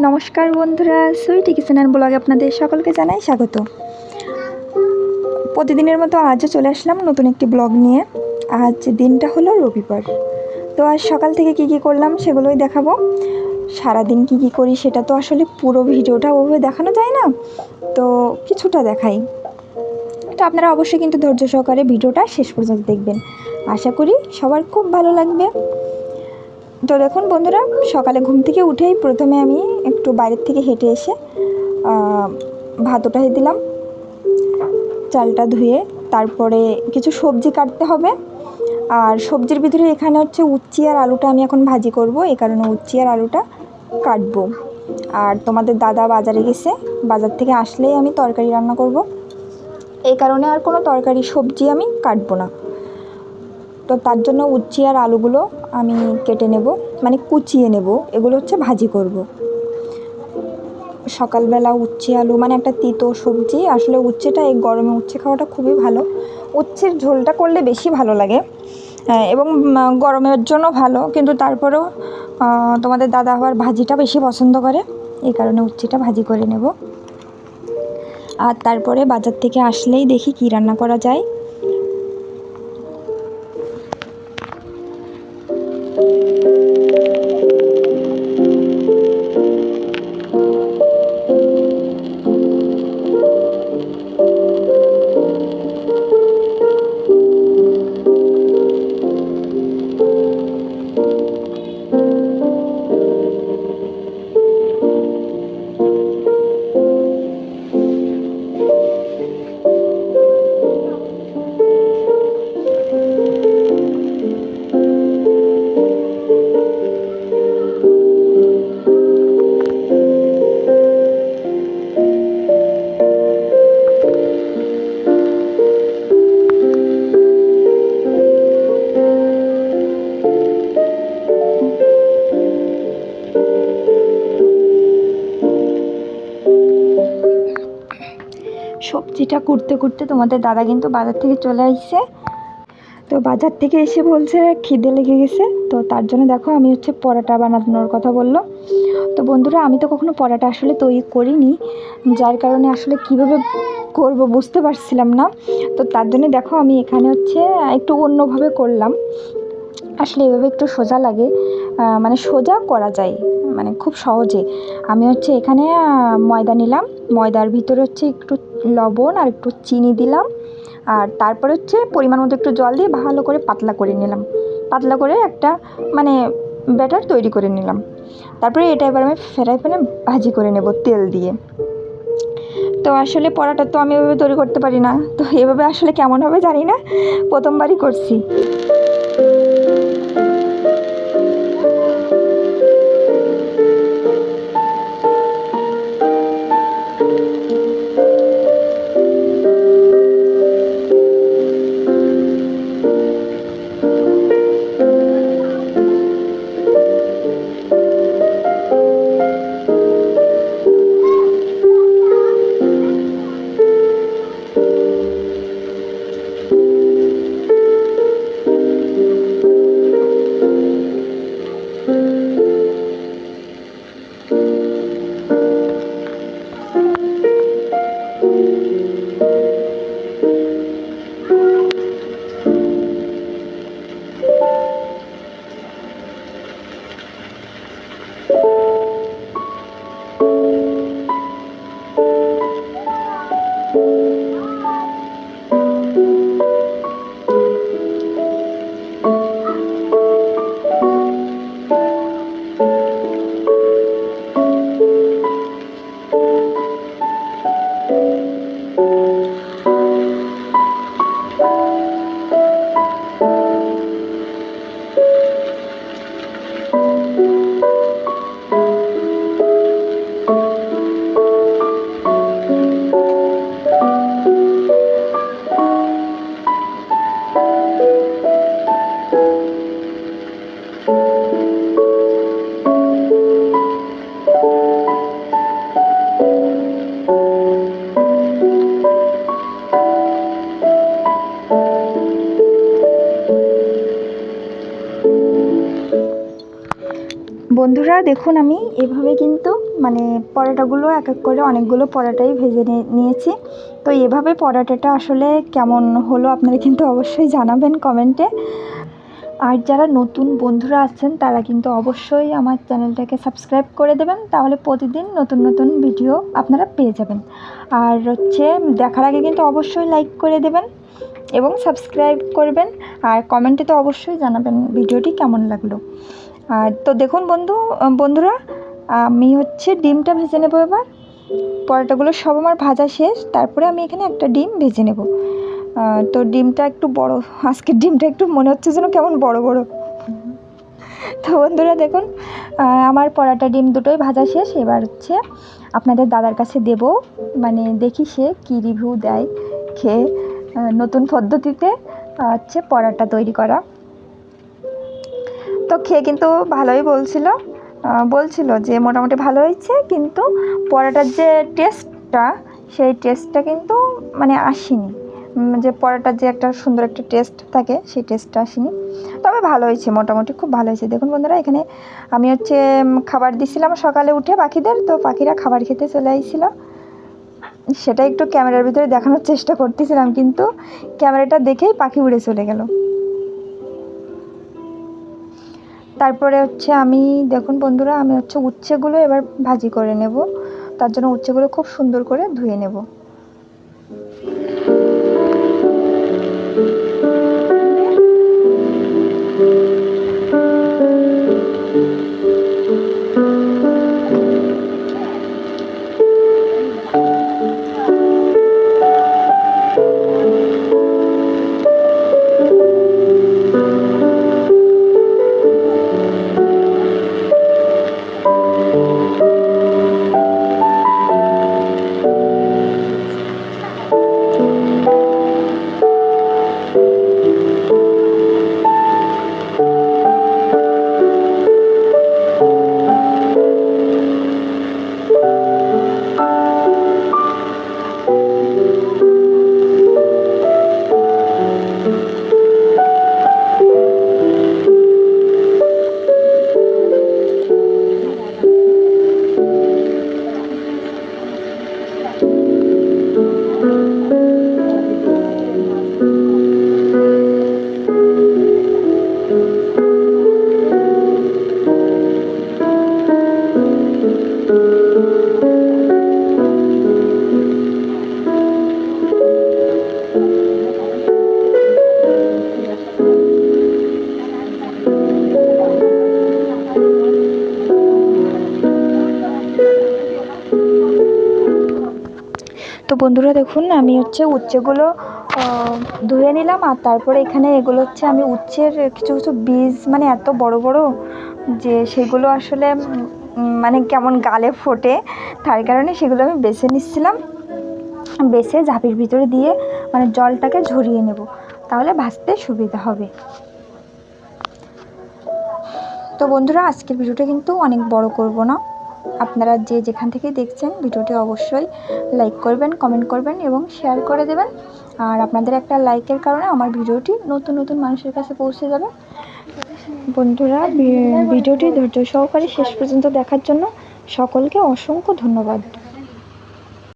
নমস্কার বন্ধুরা, সুইটি কিচেন ব্লগে আপনাদের সকলকে জানাই স্বাগত। প্রতিদিনের মতো আজও চলে আসলাম নতুন একটি ব্লগ নিয়ে। আজ দিনটা হলো রবিবার। তো আজ সকাল থেকে কি করলাম সেগুলোই দেখাবো। সারাদিন কি করি সেটা তো আসলে পুরো ভিডিওটা ওভাবে দেখানো যায় না, তো কিছুটা দেখাই। তো আপনারা অবশ্যই কিন্তু ধৈর্য সহকারে ভিডিওটা শেষ পর্যন্ত দেখবেন, আশা করি সবার খুব ভালো লাগবে। তো দেখুন বন্ধুরা, সকালে ঘুম থেকে উঠেই প্রথমে আমি একটু বাইরের থেকে হেঁটে এসে ভাত ওঠাই দিলাম, চালটা ধুয়ে। তারপরে কিছু সবজি কাটতে হবে, আর সবজির ভিতরে এখানে হচ্ছে উচ্ছি আর আলুটা আমি এখন ভাজি করব, এই কারণে উচ্ছি আর আলুটা কাটবো। আর তোমাদের দাদা বাজারে গেছে, বাজার থেকে আসলেই আমি তরকারি রান্না করব, এই কারণে আর কোনো তরকারি সবজি আমি কাটবো না। তো তার জন্য উচ্ছি আর আলুগুলো আমি কেটে নেব, মানে কুচিয়ে নেব, এগুলো হচ্ছে ভাজি করব। সকালবেলা উচ্ছে আলু মানে একটা তিতো সবজি। আসলে উচ্ছেটা এই গরমে উচ্ছে খাওয়াটা খুবই ভালো। উচ্ছের ঝোলটা করলে বেশি ভালো লাগে এবং গরমের জন্য ভালো, কিন্তু তারপরেও তোমাদের দাদা আবার ভাজিটা বেশি পছন্দ করে, এই কারণে উচ্ছেটা ভাজি করে নেব। আর তারপরে বাজার থেকে আসলেই দেখি কি রান্না করা যায়। সবজিটা কুটতে তোমাদের দাদা কিন্তু বাজার থেকে চলে আসছে। তো বাজার থেকে এসে বলছে খিদে লেগে গেছে, তো তার জন্য দেখো আমি হচ্ছে পরোটা বানানোর কথা বললো। তো বন্ধুরা, আমি তো কখনো পরোটা আসলে তৈরি করিনি, যার কারণে আসলে কিভাবে করব বুঝতে পারছিলাম না। তো তার জন্য দেখো আমি এখানে হচ্ছে একটু অন্যভাবে করলাম। আসলে এভাবে একটু সোজা লাগে, মানে সোজা করা যায়, মানে খুব সহজে। আমি হচ্ছে এখানে ময়দা নিলাম, ময়দার ভিতরে হচ্ছে একটু লবণ আর একটু চিনি দিলাম, আর তারপরে হচ্ছে পরিমাণ মতো একটু জল দিয়ে ভালো করে পাতলা করে নিলাম, পাতলা করে একটা মানে ব্যাটার তৈরি করে নিলাম। তারপরে এটা এবার আমি ফ্রাই প্যানে ভাজি করে নেব তেল দিয়ে। তো আসলে পরোটা তো আমি এভাবে তৈরি করতে পারি না, তো এভাবে আসলে কেমন হবে জানি না, প্রথমবারই করছি। বন্ধুরা দেখুন, আমি এভাবে কিন্তু মানে পরোটাগুলো এক এক করে অনেকগুলো পরোটাই ভেজে নিয়েছি। তো এভাবে পরোটাটা আসলে কেমন হলো আপনারা কিন্তু অবশ্যই জানাবেন কমেন্টে। আর যারা নতুন বন্ধুরা আছেন তারা কিন্তু অবশ্যই আমার চ্যানেলটাকে সাবস্ক্রাইব করে দেবেন, তাহলে প্রতিদিন নতুন নতুন ভিডিও আপনারা পেয়ে যাবেন। আর হচ্ছে দেখার আগে কিন্তু অবশ্যই লাইক করে দেবেন এবং সাবস্ক্রাইব করবেন, আর কমেন্টে তো অবশ্যই জানাবেন ভিডিওটি কেমন লাগলো। আর তো দেখুন বন্ধুরা, আমি হচ্ছে ডিমটা ভেজে নেবো এবার। পরোটাগুলো সব আমার ভাজা শেষ, তারপরে আমি এখানে একটা ডিম ভেজে নেব। তো ডিমটা একটু বড়, আজকের ডিমটা একটু মনে হচ্ছে যেন কেমন বড় বড়। তো বন্ধুরা দেখুন, আমার পরোটা ডিম দুটোই ভাজা শেষ। এবার হচ্ছে আপনাদের দাদার কাছে দেব, মানে দেখি সে কী রিভিউ দেয় খেয়ে নতুন পদ্ধতিতে হচ্ছে পরোটা তৈরি করা। তো খেয়ে কিন্তু ভালোই বলছিল যে মোটামুটি ভালো হয়েছে, কিন্তু পরোটার যে টেস্টটা সেই টেস্টটা কিন্তু মানে আসেনি, যে পরোটার যে একটা সুন্দর একটা টেস্ট থাকে সেই টেস্টটা আসেনি। তবে ভালো হয়েছে, মোটামুটি খুব ভালো হয়েছে। দেখুন বন্ধুরা, এখানে আমি হচ্ছে খাবার দিছিলাম সকালে উঠে পাখিদের, তো পাখিরা খাবার খেতে চলে আসছিল, সেটা একটু ক্যামেরার ভিতরে দেখানোর চেষ্টা করতেছিলাম, কিন্তু ক্যামেরাটা দেখেই পাখি উড়ে চলে গেল। তারপরে হচ্ছে দেখুন বন্ধুরা, আমি হচ্ছে উচ্ছেগুলো এবার ভাজি করে নেব। তার জন্য উচ্ছেগুলো খুব সুন্দর করে ধুয়ে নেব। তো বন্ধুরা দেখুন, আমি হচ্ছে উচ্ছেগুলো ধুয়ে নিলাম, আর তারপরে এখানে এগুলো হচ্ছে আমি উচ্ছের কিছু কিছু বীজ মানে এত বড় বড় যে সেগুলো আসলে মানে কেমন গালে ফোটে, তার কারণে সেগুলো আমি বেছে নিচ্ছিলাম। বেছে ঝাঁপির ভিতরে দিয়ে মানে জলটাকে ঝরিয়ে নেব, তাহলে ভাজতে সুবিধা হবে। তো বন্ধুরা, আজকের ভিডিওটা কিন্তু অনেক বড় করব না। আপনারা যে যেখান থেকে দেখছেন ভিডিওটি অবশ্যই লাইক করবেন, কমেন্ট করবেন এবং শেয়ার করে দেবেন। আর আপনাদের একটা লাইকের কারণে আমার ভিডিওটি নতুন নতুন মানুষের কাছে পৌঁছে যাবে। বন্ধুরা, ভিডিওটি ধৈর্য সহকারে শেষ পর্যন্ত দেখার জন্য সকলকে অসংখ্য ধন্যবাদ।